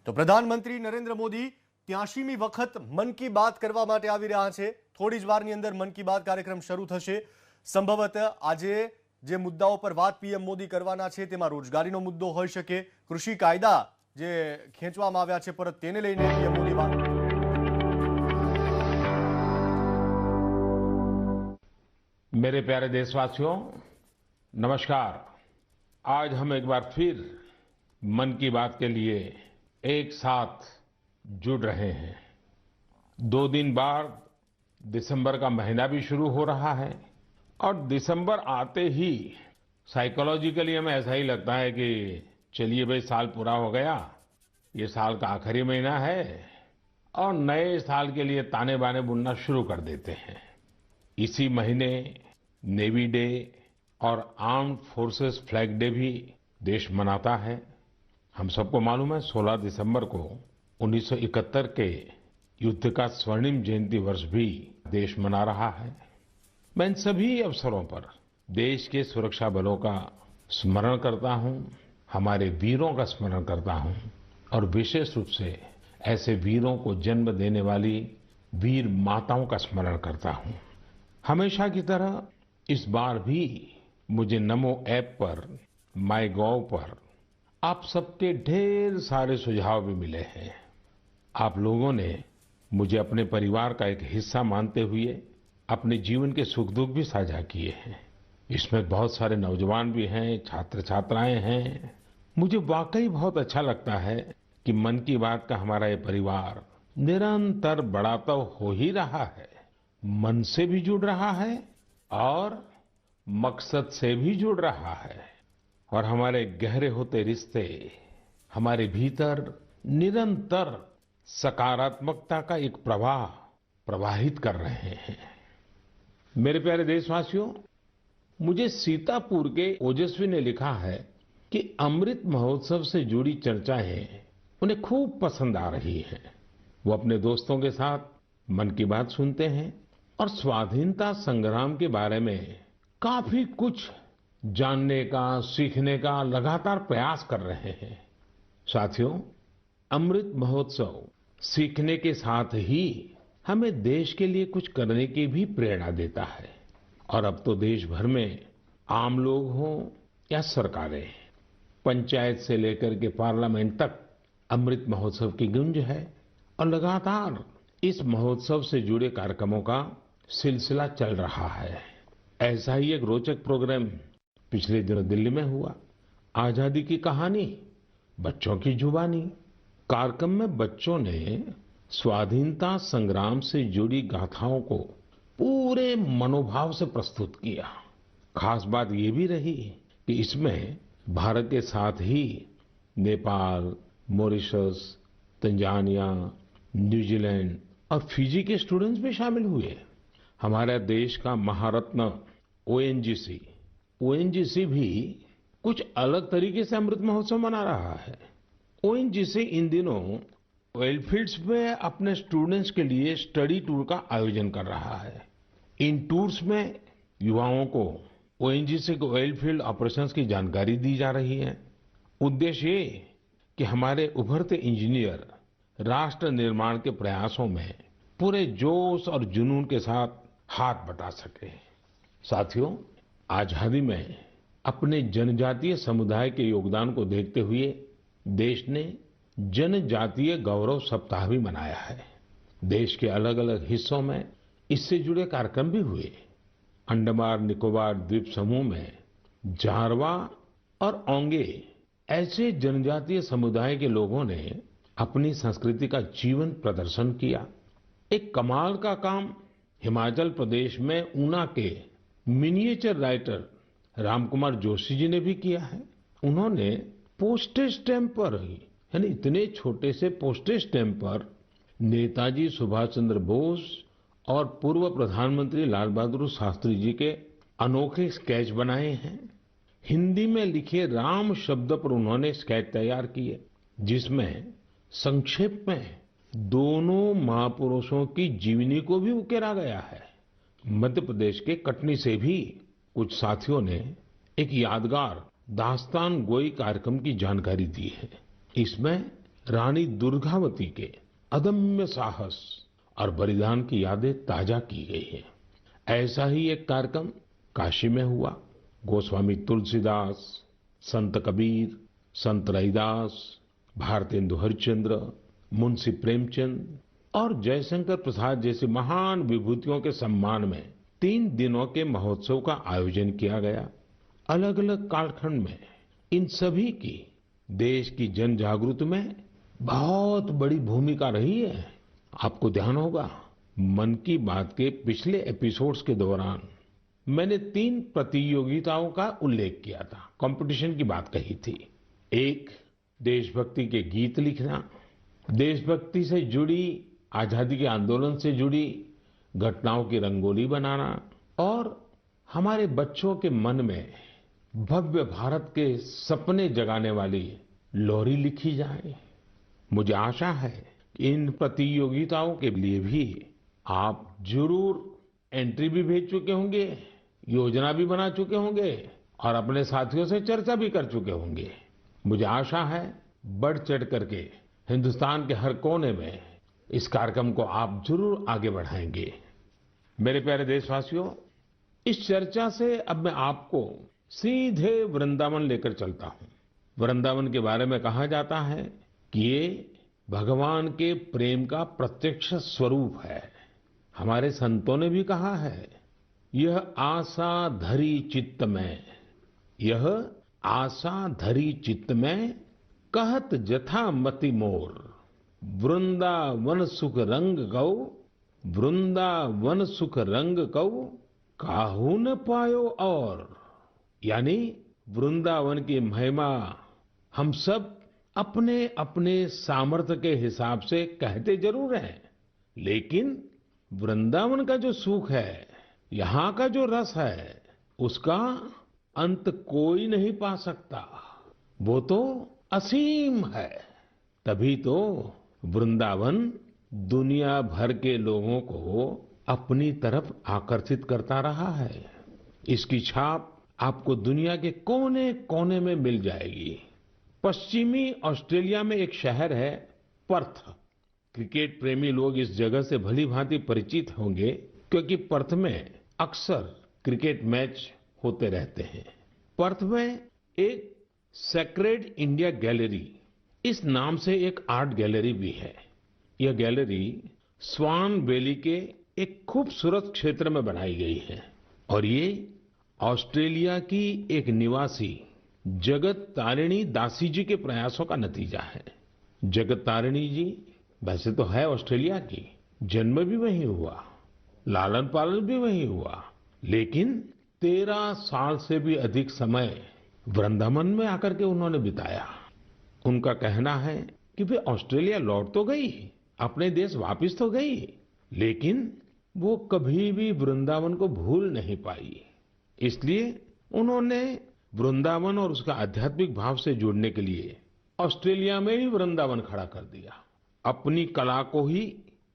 તો પ્રધાનમંત્રી નરેન્દ્ર મોદી 83મી વખત મન કી બાત કરવા માટે આવી રહ્યા છે। થોડી જ વારની અંદર મન કી બાત કાર્યક્રમ શરૂ થશે। સંભવત આજે જે મુદ્દાઓ પર વાત પીએમ મોદી કરવાના છે તેમાં રોજગારીનો મુદ્દો હોઈ શકે, કૃષિ કાયદા જે ખેંચવામાં આવ્યા છે પરત તેને લઈને પીએમ મોદી વાત। मेरे प्यारे देशवासियों, नमस्कार। आज हम एक बार फिर मन की बात के लिए एक साथ जुड़ रहे हैं। 2 दिन बाद दिसंबर का महीना भी शुरू हो रहा है और दिसंबर आते ही साइकोलॉजिकली हमें ऐसा ही लगता है कि चलिए भाई साल पूरा हो गया, ये साल का आखिरी महीना है और नए साल के लिए ताने बाने बुनना शुरू कर देते हैं। इसी महीने नेवी डे और आर्म्ड फोर्सेस फ्लैग डे भी देश मनाता है। हम सबको मालूम है 16 दिसंबर को 1971 के युद्ध का स्वर्णिम जयंती वर्ष भी देश मना रहा है। मैं इन सभी अवसरों पर देश के सुरक्षा बलों का स्मरण करता हूं, हमारे वीरों का स्मरण करता हूं और विशेष रूप से ऐसे वीरों को जन्म देने वाली वीर माताओं का स्मरण करता हूं। हमेशा की तरह इस बार भी मुझे नमो ऐप पर, माई गॉव पर आप सबके ढेर सारे सुझाव भी मिले हैं। आप लोगों ने मुझे अपने परिवार का एक हिस्सा मानते हुए अपने जीवन के सुख दुख भी साझा किए हैं। इसमें बहुत सारे नौजवान भी हैं, छात्र छात्राएं हैं। मुझे वाकई बहुत अच्छा लगता है कि मन की बात का हमारा ये परिवार निरंतर बड़ा तो हो ही रहा है, मन से भी जुड़ रहा है और मकसद से भी जुड़ रहा है और हमारे गहरे होते रिश्ते हमारे भीतर निरंतर सकारात्मकता का एक प्रवाह प्रवाहित कर रहे हैं। मेरे प्यारे देशवासियों, मुझे सीतापुर के ओजस्वी ने लिखा है कि अमृत महोत्सव से जुड़ी चर्चाएं उन्हें खूब पसंद आ रही हैं। वो अपने दोस्तों के साथ मन की बात सुनते हैं और स्वाधीनता संग्राम के बारे में काफी कुछ जानने का, सीखने का लगातार प्रयास कर रहे हैं। साथियों, अमृत महोत्सव सीखने के साथ ही हमें देश के लिए कुछ करने की भी प्रेरणा देता है और अब तो देश भर में आम लोग हों या सरकारें, पंचायत से लेकर के पार्लियामेंट तक अमृत महोत्सव की गूंज है और लगातार इस महोत्सव से जुड़े कार्यक्रमों का सिलसिला चल रहा है। ऐसा ही एक रोचक प्रोग्राम पिछले दिनों दिल्ली में हुआ। आजादी की कहानी बच्चों की जुबानी कार्यक्रम में बच्चों ने स्वाधीनता संग्राम से जुड़ी गाथाओं को पूरे मनोभाव से प्रस्तुत किया। खास बात ये भी रही कि इसमें भारत के साथ ही नेपाल, मॉरिशस, तंजानिया, न्यूजीलैंड और फिजी के स्टूडेंट्स भी शामिल हुए। हमारे देश का महारत्न ओएनजीसी भी कुछ अलग तरीके से अमृत महोत्सव मना रहा है। ओएनजीसी इन दिनों ऑयल फील्ड्स में अपने स्टूडेंट्स के लिए स्टडी टूर का आयोजन कर रहा है। इन टूर्स में युवाओं को ओएनजीसी के ऑयल फील्ड ऑपरेशंस की जानकारी दी जा रही है। उद्देश्य ये कि हमारे उभरते इंजीनियर राष्ट्र निर्माण के प्रयासों में पूरे जोश और जुनून के साथ हाथ बटा सके। साथियों, आजादी में अपने जनजातीय समुदाय के योगदान को देखते हुए देश ने जनजातीय गौरव सप्ताह भी मनाया है। देश के अलग अलग हिस्सों में इससे जुड़े कार्यक्रम भी हुए। अंडमान निकोबार द्वीप समूह में जारवा और ओंगे ऐसे जनजातीय समुदाय के लोगों ने अपनी संस्कृति का जीवन प्रदर्शन किया। एक कमाल का काम हिमाचल प्रदेश में ऊना के मिनिएचर राइटर रामकुमार जोशी जी ने भी किया है। उन्होंने पोस्टेज स्टैम्प पर यानी इतने छोटे से पोस्टेज स्टैम्प पर नेताजी सुभाष चंद्र बोस और पूर्व प्रधानमंत्री लाल बहादुर शास्त्री जी के अनोखे स्केच बनाए हैं। हिंदी में लिखे राम शब्द पर उन्होंने स्केच तैयार किए, जिसमें संक्षेप में दोनों महापुरुषों की जीवनी को भी उकेरा गया है। मध्य प्रदेश के कटनी से भी कुछ साथियों ने एक यादगार दास्तान गोई कार्यक्रम की जानकारी दी है। इसमें रानी दुर्गावती के अदम्य साहस और बलिदान की यादें ताजा की गई है। ऐसा ही एक कार्यक्रम काशी में हुआ। गोस्वामी तुलसीदास, संत कबीर, संत रैदास, भारतेंदु हरिश्चंद्र, मुंशी प्रेमचंद और जयशंकर प्रसाद जैसी महान विभूतियों के सम्मान में 3 दिनों के महोत्सव का आयोजन किया गया। अलग अलग कालखंड में इन सभी की देश की जन जागृति में बहुत बड़ी भूमिका रही है। आपको ध्यान होगा, मन की बात के पिछले एपिसोड्स के दौरान मैंने 3 प्रतियोगिताओं का उल्लेख किया था, कंपटीशन की बात कही थी। एक, देशभक्ति के गीत लिखना, देशभक्ति से जुड़ी, आजादी के आंदोलन से जुड़ी घटनाओं की रंगोली बनाना और हमारे बच्चों के मन में भव्य भारत के सपने जगाने वाली लोरी लिखी जाए। मुझे आशा है कि इन प्रतियोगिताओं के लिए भी आप जरूर एंट्री भी भेज चुके होंगे, योजना भी बना चुके होंगे और अपने साथियों से चर्चा भी कर चुके होंगे। मुझे आशा है बढ़ चढ़ करके हिंदुस्तान के हर कोने में इस कार्यक्रम को आप जरूर आगे बढ़ाएंगे। मेरे प्यारे देशवासियों, इस चर्चा से अब मैं आपको सीधे वृंदावन लेकर चलता हूँ। वृंदावन के बारे में कहा जाता है कि ये भगवान के प्रेम का प्रत्यक्ष स्वरूप है। हमारे संतों ने भी कहा है, यह आशा धरी चित्त में, यह आशा धरी चित्त में, कहत जथा मति मोर, वृंदावन सुख रंग गौ, वृंदावन सुख रंग गौ, काहू न पायो और। यानी वृंदावन की महिमा हम सब अपने अपने सामर्थ्य के हिसाब से कहते जरूर हैं, लेकिन वृंदावन का जो सुख है, यहाँ का जो रस है, उसका अंत कोई नहीं पा सकता। वो तो असीम है। तभी तो वृंदावन दुनिया भर के लोगों को अपनी तरफ आकर्षित करता रहा है। इसकी छाप आपको दुनिया के कोने कोने में मिल जाएगी। पश्चिमी ऑस्ट्रेलिया में एक शहर है पर्थ। क्रिकेट प्रेमी लोग इस जगह से भली भांति परिचित होंगे, क्योंकि पर्थ में अक्सर क्रिकेट मैच होते रहते हैं। पर्थ में एक सेक्रेड इंडिया गैलरी, इस नाम से एक आर्ट गैलरी भी है। यह गैलरी स्वान वैली के एक खूबसूरत क्षेत्र में बनाई गई है और ये ऑस्ट्रेलिया की एक निवासी जगत तारिणी दासी जी के प्रयासों का नतीजा है। जगत तारिणी जी वैसे तो है ऑस्ट्रेलिया की, जन्म भी वहीं हुआ, लालन पालन भी वहीं हुआ, लेकिन 13 साल से भी अधिक समय वृंदावन में आकर के उन्होंने बिताया। उनका कहना है कि वे ऑस्ट्रेलिया लौट तो गई, अपने देश वापस तो गई, लेकिन वो कभी भी वृंदावन को भूल नहीं पाई। इसलिए उन्होंने वृंदावन और उसका आध्यात्मिक भाव से जुड़ने के लिए ऑस्ट्रेलिया में ही वृंदावन खड़ा कर दिया। अपनी कला को ही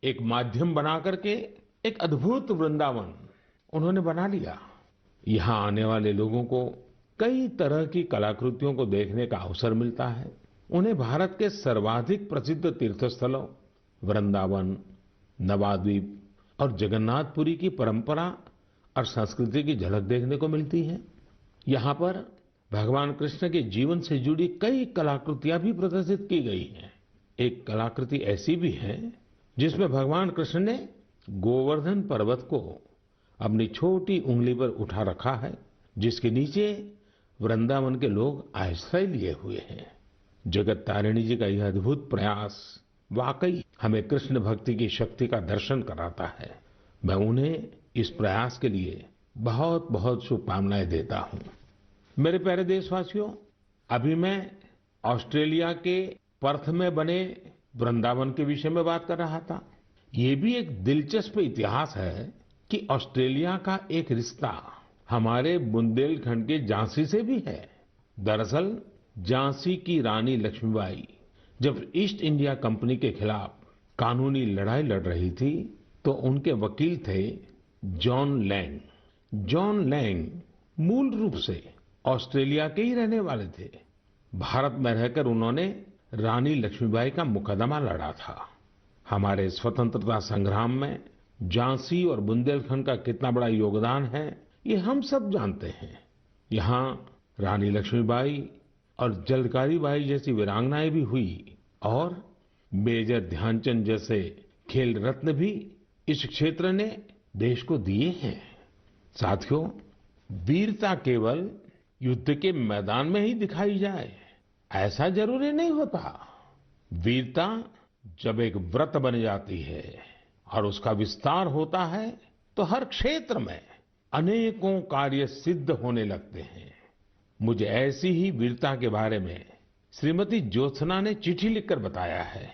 एक माध्यम बना करके एक अद्भुत वृंदावन उन्होंने बना लिया। यहाँ आने वाले लोगों को कई तरह की कलाकृतियों को देखने का अवसर मिलता है। उन्हें भारत के सर्वाधिक प्रसिद्ध तीर्थस्थलों वृंदावन, नवाद्वीप और जगन्नाथपुरी की परंपरा और संस्कृति की झलक देखने को मिलती है। यहाँ पर भगवान कृष्ण के जीवन से जुड़ी कई कलाकृतियां भी प्रदर्शित की गई हैं। एक कलाकृति ऐसी भी है जिसमें भगवान कृष्ण ने गोवर्धन पर्वत को अपनी छोटी उंगली पर उठा रखा है, जिसके नीचे वृंदावन के लोग आश्रय लिए हुए हैं। जगत तारिणी जी का यह अद्भुत प्रयास वाकई हमें कृष्ण भक्ति की शक्ति का दर्शन कराता है। मैं उन्हें इस प्रयास के लिए बहुत बहुत शुभकामनाएं देता हूं। मेरे प्यारे देशवासियों, अभी मैं ऑस्ट्रेलिया के पर्थ में बने वृंदावन के विषय में बात कर रहा था। ये भी एक दिलचस्प इतिहास है कि ऑस्ट्रेलिया का एक रिश्ता हमारे बुंदेलखंड के झांसी से भी है। दरअसल झांसी की रानी लक्ष्मीबाई जब ईस्ट इंडिया कंपनी के खिलाफ कानूनी लड़ाई लड़ रही थी, तो उनके वकील थे जॉन लैंग। जॉन लैंग मूल रूप से ऑस्ट्रेलिया के ही रहने वाले थे। भारत में रहकर उन्होंने रानी लक्ष्मीबाई का मुकदमा लड़ा था। हमारे स्वतंत्रता संग्राम में झांसी और बुंदेलखंड का कितना बड़ा योगदान है, ये हम सब जानते हैं। यहाँ रानी लक्ष्मीबाई और झलकारी बाई जैसी वीरांगनाएं भी हुई और मेजर ध्यानचंद जैसे खेल रत्न भी इस क्षेत्र ने देश को दिए हैं। साथियों, वीरता केवल युद्ध के मैदान में ही दिखाई जाए ऐसा जरूरी नहीं होता। वीरता जब एक व्रत बन जाती है और उसका विस्तार होता है तो हर क्षेत्र में अनेकों कार्य सिद्ध होने लगते हैं। मुझे ऐसी ही वीरता के बारे में श्रीमती ज्योत्सना ने चिट्ठी लिखकर बताया है।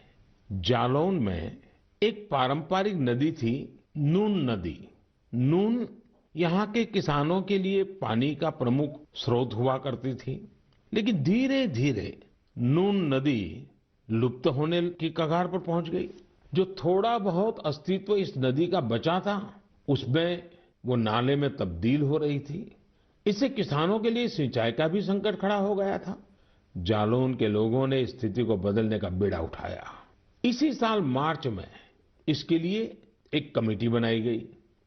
जालौन में एक पारंपरिक नदी थी, नून नदी। नून यहाँ के किसानों के लिए पानी का प्रमुख स्रोत हुआ करती थी, लेकिन धीरे धीरे नून नदी लुप्त होने की कगार पर पहुंच गई। जो थोड़ा बहुत अस्तित्व इस नदी का बचा था, उसमें वो नाले में तब्दील हो रही थी। इससे किसानों के लिए सिंचाई का भी संकट खड़ा हो गया था। जालौन के लोगों ने इस स्थिति को बदलने का बीड़ा उठाया। इसी साल मार्च में इसके लिए एक कमेटी बनाई गई।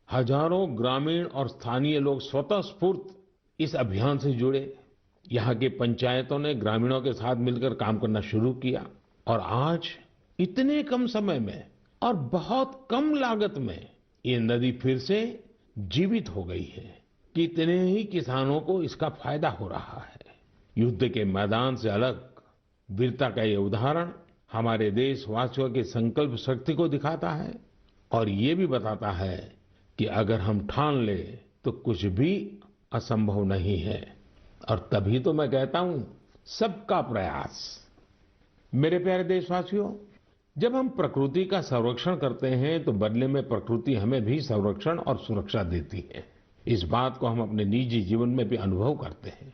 हजारों ग्रामीण और स्थानीय लोग स्वतः स्फूर्त इस अभियान से जुड़े। यहाँ की पंचायतों ने ग्रामीणों के साथ मिलकर काम करना शुरू किया और आज इतने कम समय में और बहुत कम लागत में ये नदी फिर से जीवित हो गई है। कितने ही किसानों को इसका फायदा हो रहा है। युद्ध के मैदान से अलग वीरता का ये उदाहरण हमारे देशवासियों की संकल्प शक्ति को दिखाता है और ये भी बताता है कि अगर हम ठान ले तो कुछ भी असंभव नहीं है। और तभी तो मैं कहता हूं, सबका प्रयास। मेरे प्यारे देशवासियों, जब हम प्रकृति का संरक्षण करते हैं तो बदले में प्रकृति हमें भी संरक्षण और सुरक्षा देती है। इस बात को हम अपने निजी जीवन में भी अनुभव करते हैं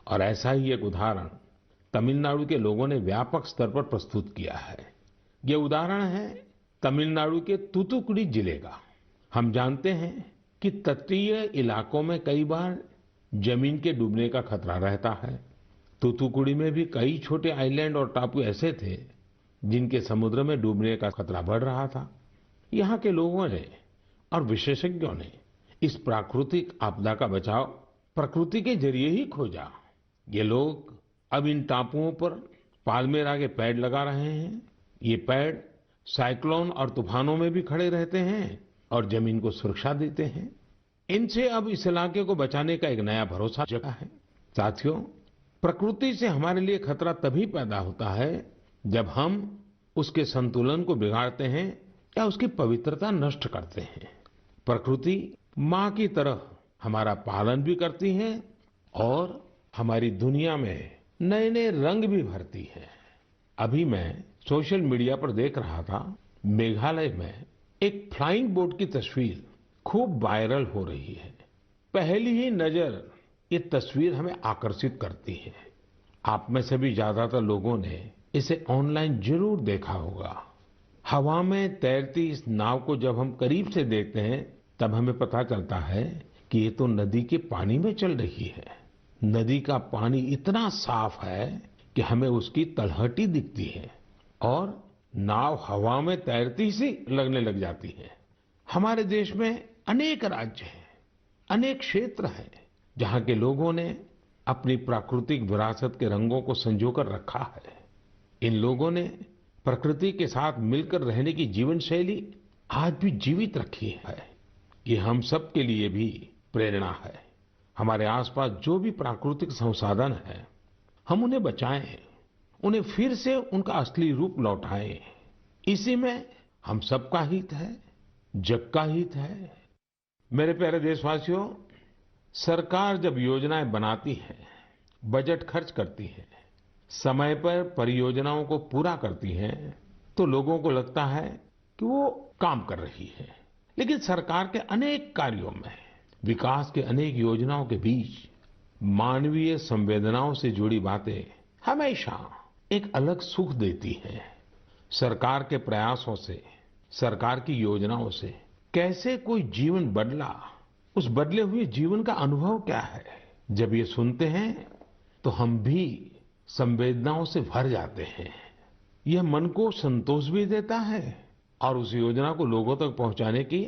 और ऐसा ही एक उदाहरण तमिलनाडु के लोगों ने व्यापक स्तर पर प्रस्तुत किया है। ये उदाहरण है तमिलनाडु के तूतुकुड़ी जिले का। हम जानते हैं कि तटीय इलाकों में कई बार जमीन के डूबने का खतरा रहता है। तूतुकुड़ी में भी कई छोटे आइलैंड और टापू ऐसे थे जिनके समुद्र में डूबने का खतरा बढ़ रहा था। यहाँ के लोगों ने और विशेषज्ञों ने इस प्राकृतिक आपदा का बचाव प्रकृति के जरिए ही खोजा। ये लोग अब इन टापुओं पर पाल्मेरा के पेड़ लगा रहे हैं। ये पेड़ साइक्लोन और तूफानों में भी खड़े रहते हैं और जमीन को सुरक्षा देते हैं। इनसे अब इस इलाके को बचाने का एक नया भरोसा जगा है। साथियों, प्रकृति से हमारे लिए खतरा तभी पैदा होता है जब हम उसके संतुलन को बिगाड़ते हैं या उसकी पवित्रता नष्ट करते हैं। प्रकृति माँ की तरह हमारा पालन भी करती है और हमारी दुनिया में नए नए रंग भी भरती है। अभी मैं सोशल मीडिया पर देख रहा था, मेघालय में एक फ्लाइंग बोट की तस्वीर खूब वायरल हो रही है। पहली ही नजर ये तस्वीर हमें आकर्षित करती है। आप में से भी ज्यादातर लोगों ने इसे ऑनलाइन जरूर देखा होगा। हवा में तैरती इस नाव को जब हम करीब से देखते हैं तब हमें पता चलता है कि ये तो नदी के पानी में चल रही है। नदी का पानी इतना साफ है कि हमें उसकी तलहटी दिखती है और नाव हवा में तैरती सी लगने लग जाती है। हमारे देश में अनेक राज्य हैं, अनेक क्षेत्र हैं जहाँ के लोगों ने अपनी प्राकृतिक विरासत के रंगों को संजोकर रखा है। इन लोगों ने प्रकृति के साथ मिलकर रहने की जीवन शैली आज भी जीवित रखी है। ये हम सब के लिए भी प्रेरणा है। हमारे आसपास जो भी प्राकृतिक संसाधन है, हम उन्हें बचाएं, उन्हें फिर से उनका असली रूप लौटाएं। इसी में हम सबका हित है, जग का हित है। मेरे प्यारे देशवासियों, सरकार जब योजनाएं बनाती है, बजट खर्च करती है, समय पर परियोजनाओं को पूरा करती है, तो लोगों को लगता है कि वो काम कर रही है। लेकिन सरकार के अनेक कार्यों में, विकास के अनेक योजनाओं के बीच मानवीय संवेदनाओं से जुड़ी बातें हमेशा एक अलग सुख देती हैं। सरकार के प्रयासों से, सरकार की योजनाओं से कैसे कोई जीवन बदला, उस बदले हुए जीवन का अनुभव क्या है, जब ये सुनते हैं तो हम भी संवेदनाओं से भर जाते हैं। यह मन को संतोष भी देता है और उस योजना को लोगों तक पहुंचाने की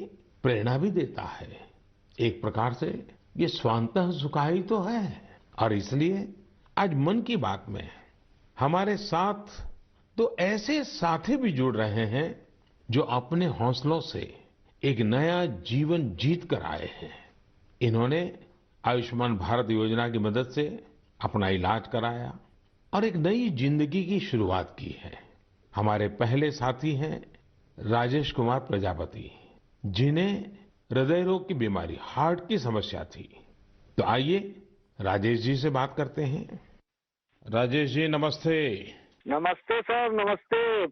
प्रेरणा भी देता है। एक प्रकार से ये स्वांतः सुखाई तो है। और इसलिए आज मन की बात में हमारे साथ तो ऐसे साथी भी जुड़ रहे हैं जो अपने हौसलों से एक नया जीवन जीत कर आए हैं। इन्होंने आयुष्मान भारत योजना की मदद से अपना इलाज कराया और एक नई जिंदगी की शुरुआत की है। हमारे पहले साथी हैं राजेश कुमार प्रजापति, जिन्हें हृदय रोग की बीमारी, हार्ट की समस्या थी। तो आइए राजेश जी से बात करते हैं। राजेश जी नमस्ते। नमस्ते सर, नमस्ते।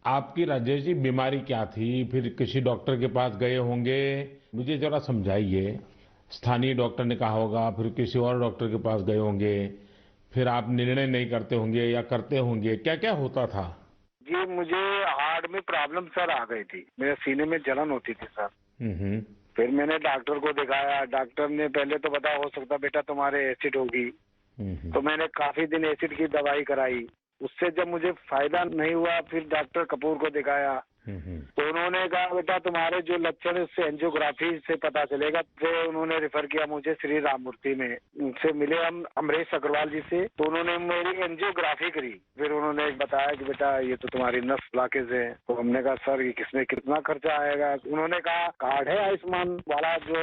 आपकी राजेश जी बीमारी क्या थी? फिर किसी डॉक्टर के पास गए होंगे, मुझे जरा समझाइए। स्थानीय डॉक्टर ने कहा होगा, फिर किसी और डॉक्टर के पास गए होंगे, फिर आप निर्णय नहीं करते होंगे या करते होंगे, क्या क्या होता था? जी, मुझे हार्ट में प्रॉब्लम सर आ गई थी। मेरे सीने में जलन होती थी सर। फिर मैंने डॉक्टर को दिखाया। डॉक्टर ने पहले तो बताया हो सकता बेटा तुम्हारे एसिड होगी। तो मैंने काफी दिन एसिड की दवाई कराई। उससे जब मुझे फायदा नहीं हुआ, फिर डॉक्टर कपूर को दिखाया। तो उन्होंने कहा बेटा तुम्हारे जो लक्षण है उससे एंजियोग्राफी से पता चलेगा। फिर उन्होंने रेफर किया मुझे श्री राममूर्ति में। उनसे मिले हम अमरीश अग्रवाल जी से, तो उन्होंने मेरी एंजियोग्राफी करी। फिर उन्होंने बताया कि बेटा ये तो तुम्हारी नस ब्लॉकेज है। तो हमने कहा सर ये किसमें कितना खर्चा आएगा? उन्होंने कहा कार्ड है आयुष्मान वाला जो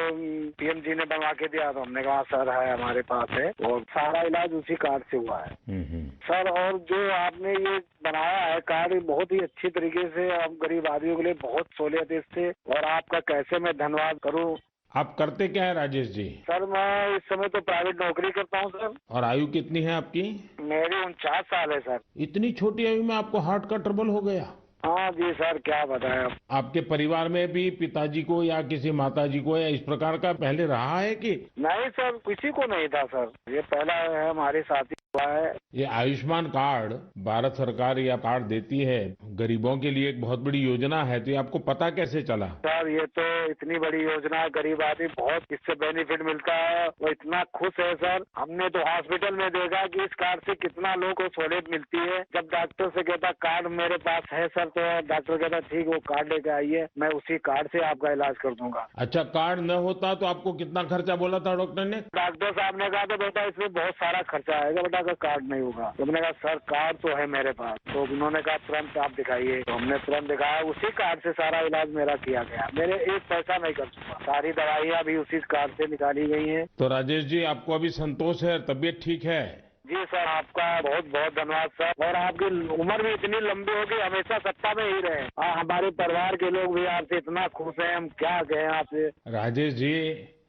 पीएम जी ने बनवा के दिया। तो हमने कहा सर है हमारे पास है, और सारा इलाज उसी कार्ड से हुआ है सर। और जो आपने ये बनाया है कार्ड, बहुत ही अच्छी तरीके से आप गरीब आदमियों के लिए बहुत सहूलियत है इससे। और आपका कैसे मैं धन्यवाद करूं। आप करते क्या है राजेश जी? सर मैं इस समय तो प्राइवेट नौकरी करता हूं सर। और आयु कितनी है आपकी? मेरी 49 साल है सर। इतनी छोटी आयु में आपको हार्ट का ट्रबल हो गया? हाँ जी सर, क्या बताएं आप। आपके परिवार में भी पिताजी को या किसी माताजी को या इस प्रकार का पहले रहा है कि? नहीं सर, किसी को नहीं था सर। ये पहला है हमारे साथ ही हुआ है। ये आयुष्मान कार्ड भारत सरकार या कार्ड देती है गरीबों के लिए, एक बहुत बड़ी योजना है। तो ये आपको पता कैसे चला? सर ये तो इतनी बड़ी योजना है, गरीब आदमी बहुत इससे बेनिफिट मिलता है। वो इतना खुश है सर। हमने तो हॉस्पिटल में देखा कि इस कार्ड से कितना लोगों को सहूलियत मिलती है। जब डॉक्टर से कहता कार्ड मेरे पास है सर, तो डॉक्टर कहता ठीक वो कार्ड लेके आइए, मैं उसी कार्ड से आपका इलाज कर दूंगा। अच्छा, कार्ड न होता तो आपको कितना खर्चा बोला था डॉक्टर ने? डॉक्टर साहब ने कहा था बेटा इसमें बहुत सारा खर्चा आएगा बेटा, अगर कार्ड नहीं होगा। तो मैंने कहा सर कार्ड तो है मेरे पास। तो उन्होंने कहा तुरंत आप दिखाइए। तो हमने तुरंत दिखाया, उसी कार्ड से सारा इलाज मेरा किया गया। मेरे एक पैसा नहीं कर चुका। सारी दवाइयाँ भी उसी कार्ड से निकाली गई हैं। तो राजेश जी आपको अभी संतोष है, तबीयत ठीक है? जी सर, आपका बहुत बहुत धन्यवाद सर। और आपकी उम्र भी इतनी लंबी होगी, हमेशा सत्ता में ही रहे। हमारे परिवार के लोग भी आपसे इतना खुश हैं, हम क्या कहें आपसे। राजेश जी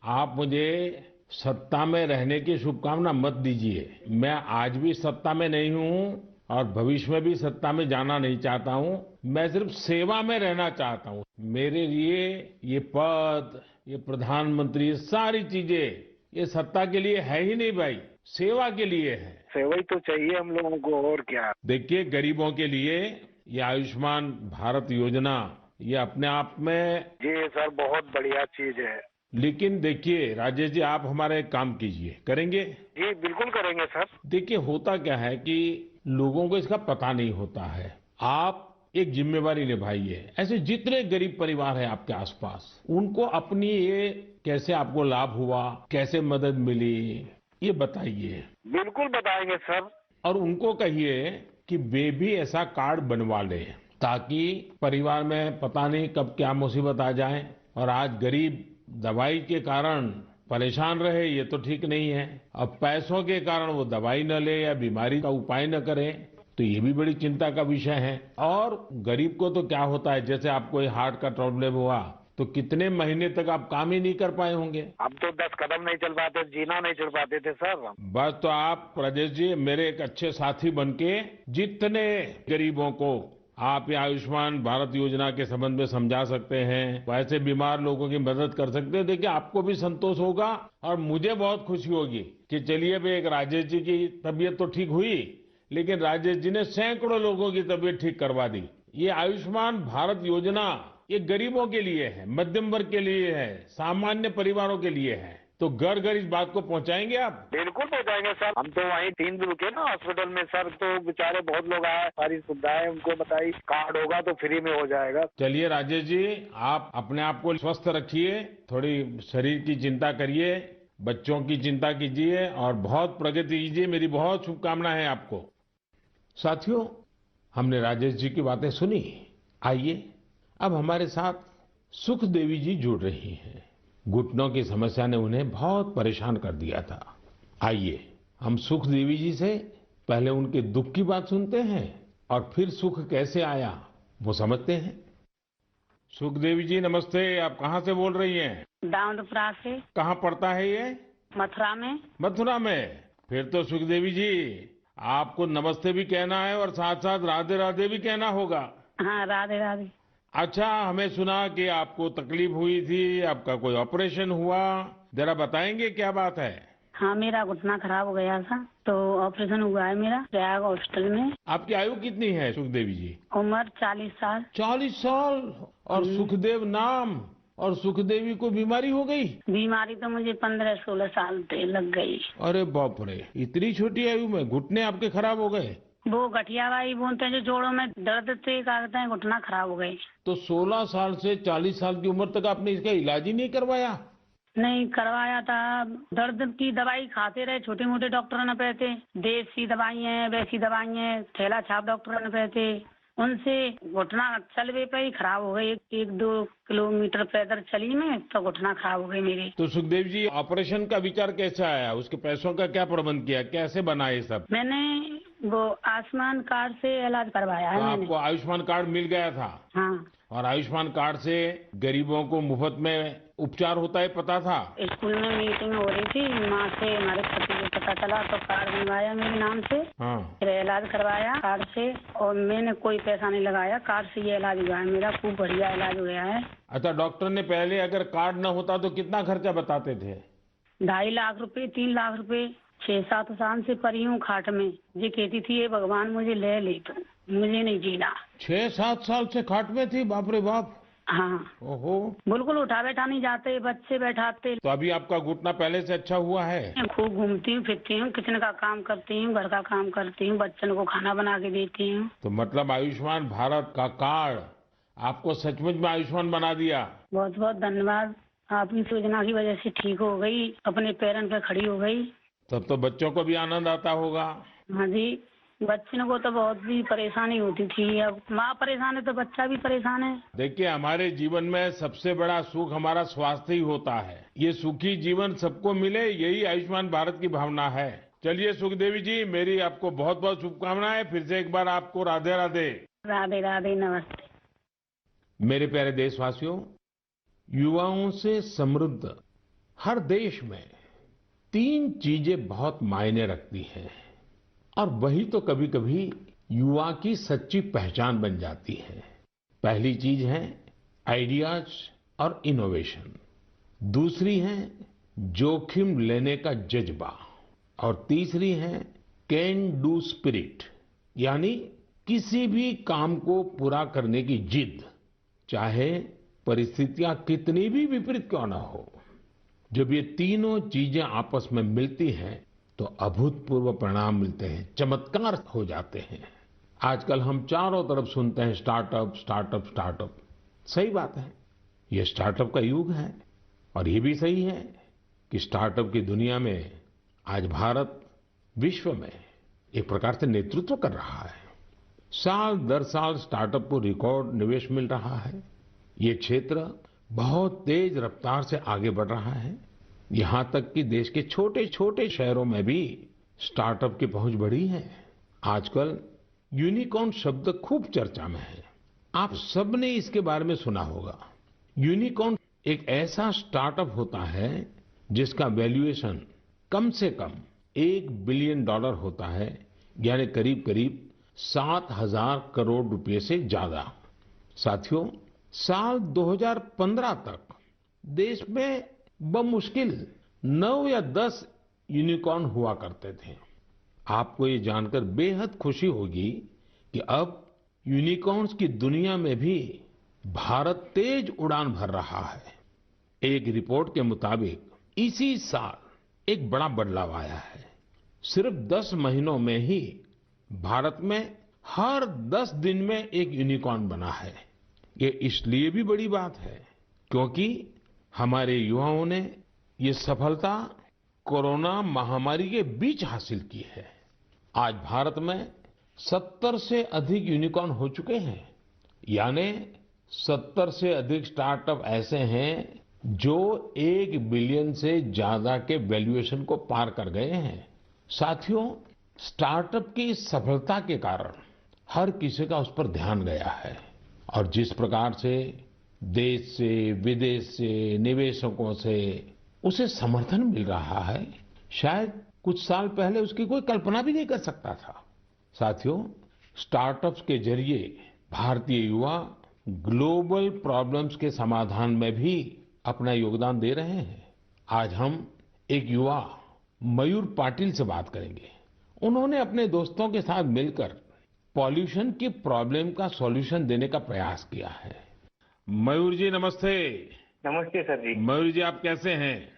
आप मुझे सत्ता में रहने की शुभकामना मत दीजिए। मैं आज भी सत्ता में नहीं हूँ और भविष्य में भी सत्ता में जाना नहीं चाहता हूँ। मैं सिर्फ सेवा में रहना चाहता हूँ। मेरे लिए ये पद, ये प्रधानमंत्री, सारी चीजें ये सत्ता के लिए है ही नहीं भाई, सेवा के लिए है। सेवा ही तो चाहिए हम लोगों को, और क्या। देखिए गरीबों के लिए ये आयुष्मान भारत योजना ये अपने आप में जी सर बहुत बढ़िया चीज है। लेकिन देखिए राजेश जी आप हमारा एक काम कीजिए, करेंगे? जी बिल्कुल करेंगे सर। देखिए होता क्या है कि लोगों को इसका पता नहीं होता है। आप एक जिम्मेवारी निभाइए। ऐसे जितने गरीब परिवार हैं आपके आसपास, उनको अपनी ये कैसे आपको लाभ हुआ, कैसे मदद मिली, ये बताइए। बिल्कुल बताएंगे सर। और उनको कहिए कि वे भी ऐसा कार्ड बनवा ले, ताकि परिवार में पता नहीं कब क्या मुसीबत आ जाए। और आज गरीब दवाई के कारण परेशान रहे, ये तो ठीक नहीं है। अब पैसों के कारण वो दवाई न ले या बीमारी का उपाय न करे, तो ये भी बड़ी चिंता का विषय है। और गरीब को तो क्या होता है, जैसे आपको हार्ट का प्रॉब्लम हुआ तो कितने महीने तक आप काम ही नहीं कर पाए होंगे। अब तो 10 कदम नहीं चल पाते, जीना नहीं चल पाते थे सर। बस तो आप राजेश जी मेरे एक अच्छे साथी बनके जितने गरीबों को आप ये आयुष्मान भारत योजना के संबंध में समझा सकते हैं, वैसे बीमार लोगों की मदद कर सकते हैं। देखिए आपको भी संतोष होगा और मुझे बहुत खुशी होगी कि चलिए भाई एक राजेश जी की तबीयत तो ठीक हुई, लेकिन राजेश जी ने सैकड़ों लोगों की तबीयत ठीक करवा दी। ये आयुष्मान भारत योजना ये गरीबों के लिए है, मध्यम वर्ग के लिए है, सामान्य परिवारों के लिए है। तो घर घर इस बात को पहुंचाएंगे आप? बिल्कुल पहुंचाएंगे सर। हम तो वहीं 3 दिन रुके ना हॉस्पिटल में सर, तो बेचारे बहुत लोग आए, सारी सुविधाएं उनको बताई, कार्ड होगा तो फ्री में हो जाएगा। चलिए राजेश जी, आप अपने आप को स्वस्थ रखिए, थोड़ी शरीर की चिंता करिए, बच्चों की चिंता कीजिए और बहुत प्रगति कीजिए। मेरी बहुत शुभकामनाएं हैं आपको। साथियों, हमने राजेश जी की बातें सुनी। आइए अब हमारे साथ सुख देवी जी जुड़ रही हैं। घुटनों की समस्या ने उन्हें बहुत परेशान कर दिया था। आइए हम सुख देवी जी से पहले उनके दुख की बात सुनते हैं और फिर सुख कैसे आया वो समझते हैं। सुख देवी जी नमस्ते, आप कहाँ से बोल रही हैं? दाऊदपुरा से। कहाँ पड़ता है ये? मथुरा में। मथुरा में। फिर तो सुख देवी जी आपको नमस्ते भी कहना है और साथ साथ राधे राधे भी कहना होगा। हाँ, राधे राधे। अच्छा, हमें सुना कि आपको तकलीफ हुई थी, आपका कोई ऑपरेशन हुआ, जरा बताएंगे क्या बात है? हाँ, मेरा घुटना खराब हो गया था तो ऑपरेशन हुआ है मेरा प्रयाग हॉस्पिटल में। आपकी आयु कितनी है सुख देवी जी? उम्र 40 साल। 40 साल और सुखदेव नाम, और सुखदेवी को बीमारी हो गई? बीमारी तो मुझे 15-16 साल से लग गई। अरे बाप रे, इतनी छोटी आयु में घुटने आपके खराब हो गए? वो गठियावाई बोलते हैं, जो जोड़ों में दर्द से कहते हैं घुटना खराब हो गए। तो 16 साल से 40 साल की उम्र तक आपने इसका इलाज ही नहीं करवाया? नहीं करवाया था। दर्द की दवाई खाते रहे, छोटे मोटे डॉक्टरों ने कहते, देसी दवाई है, वैसी दवाई है, थैला छाप डॉक्टरों ने कहते, उनसे घुटना चलवे पे ही खराब हो गई। 1-2 किलोमीटर पैदल चली मैं तो घुटना खराब हो गई मेरी। तो सुखदेव जी ऑपरेशन का विचार कैसे आया? उसके पैसों का क्या प्रबंध किया, कैसे बना ये सब? मैंने वो आयुष्मान कार्ड से इलाज करवाया है। तो मैंने आपको आयुष्मान कार्ड मिल गया था? हाँ। और आयुष्मान कार्ड से गरीबों को मुफ्त में उपचार होता है, पता था? स्कूल में मीटिंग हो रही थी, माँ से हमारे पति को पता चला तो कार्ड बनवाया मेरे नाम से। हाँ। फिर इलाज करवाया कार्ड से और मैंने कोई पैसा नहीं लगाया। कार्ड से ये इलाज हुआ है मेरा, खूब बढ़िया इलाज हुआ है। अच्छा, डॉक्टर ने पहले अगर कार्ड न होता तो कितना खर्चा बताते थे? 2.5 लाख रुपए, 3 लाख रुपए। 6-7 साल से पड़ी हूँ खाट में। ये कहती थी ये भगवान मुझे ले तो मुझे नहीं जीना। 6-7 साल से खाट में थी? बाप रे बाप। हाँ। ओहो। बिल्कुल उठा बैठा नहीं जाते, बच्चे बैठाते। तो अभी आपका घुटना पहले से अच्छा हुआ है? मैं खूब घूमती हूँ, फिरती हूँ, किचन का काम करती हूँ, घर का काम करती हूँ, बच्चन को खाना बना के देती हूँ। तो मतलब आयुष्मान भारत का कार्ड आपको सचमुच में आयुष्मान बना दिया। बहुत बहुत धन्यवाद। आपकी योजना की वजह से ठीक हो गई, अपने पैरों पे खड़ी हो गई। तब तो बच्चों को भी आनंद आता होगा। हाँ जी, बच्चों को तो बहुत भी परेशानी होती थी। अब माँ परेशान है तो बच्चा भी परेशान है। देखिए, हमारे जीवन में सबसे बड़ा सुख हमारा स्वास्थ्य ही होता है। ये सुखी जीवन सबको मिले, यही आयुष्मान भारत की भावना है। चलिए सुखदेवी जी, मेरी आपको बहुत बहुत शुभकामनाएं। फिर से एक बार आपको राधे राधे। राधे राधे, नमस्ते। मेरे प्यारे देशवासियों, युवाओं से समृद्ध हर देश में 3 चीजें बहुत मायने रखती हैं और वही तो कभी कभी युवा की सच्ची पहचान बन जाती है। पहली चीज है आइडियाज और इनोवेशन, दूसरी है जोखिम लेने का जज्बा और तीसरी है कैन डू स्पिरिट, यानी किसी भी काम को पूरा करने की जिद, चाहे परिस्थितियां कितनी भी विपरीत क्यों ना हो। जब ये तीनों चीजें आपस में मिलती हैं तो अभूतपूर्व परिणाम मिलते हैं, चमत्कार हो जाते हैं। आजकल हम चारों तरफ सुनते हैं स्टार्टअप स्टार्टअप स्टार्टअप। सही बात है, ये स्टार्टअप का युग है और ये भी सही है कि स्टार्टअप की दुनिया में आज भारत विश्व में एक प्रकार से नेतृत्व कर रहा है। साल दर साल स्टार्टअप को रिकॉर्ड निवेश मिल रहा है। ये क्षेत्र बहुत तेज रफ्तार से आगे बढ़ रहा है। यहां तक कि देश के छोटे छोटे शहरों में भी स्टार्टअप की पहुंच बढ़ी है। आजकल यूनिकॉर्न शब्द खूब चर्चा में है। आप सबने इसके बारे में सुना होगा। यूनिकॉर्न एक ऐसा स्टार्टअप होता है जिसका वैल्यूएशन कम से कम $1 बिलियन होता है, यानी करीब करीब 7,000 करोड़ रुपए से ज्यादा। साथियों, साल 2015 तक देश में बमुश्किल 9 या 10 यूनिकॉर्न हुआ करते थे। आपको ये जानकर बेहद खुशी होगी कि अब यूनिकॉर्न्स की दुनिया में भी भारत तेज उड़ान भर रहा है। एक रिपोर्ट के मुताबिक इसी साल एक बड़ा बदलाव आया है। सिर्फ 10 महीनों में ही भारत में हर 10 दिन में एक यूनिकॉर्न बना है। ये इसलिए भी बड़ी बात है क्योंकि हमारे युवाओं ने ये सफलता कोरोना महामारी के बीच हासिल की है। आज भारत में 70 से अधिक यूनिकॉर्न हो चुके हैं, यानी 70 से अधिक स्टार्टअप ऐसे हैं जो 1 बिलियन से ज्यादा के वैल्यूएशन को पार कर गए हैं। साथियों, स्टार्टअप की इस सफलता के कारण हर किसी का उस पर ध्यान गया है और जिस प्रकार से देश से विदेश से निवेशकों से उसे समर्थन मिल रहा है, शायद कुछ साल पहले उसकी कोई कल्पना भी नहीं कर सकता था। साथियों, स्टार्टअप्स के जरिए भारतीय युवा ग्लोबल प्रॉब्लम्स के समाधान में भी अपना योगदान दे रहे हैं। आज हम एक युवा मयूर पाटिल से बात करेंगे। उन्होंने अपने दोस्तों के साथ मिलकर पॉल्यूशन की प्रॉब्लम का सॉल्यूशन देने का प्रयास किया है। मयूर जी नमस्ते। नमस्ते सर जी। मयूर जी आप कैसे हैं?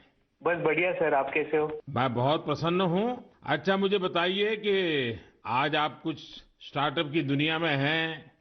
बस बढ़िया सर, आप कैसे हो? मैं बहुत प्रसन्न हूँ। अच्छा मुझे बताइए कि आज आप कुछ स्टार्टअप की दुनिया में हैं,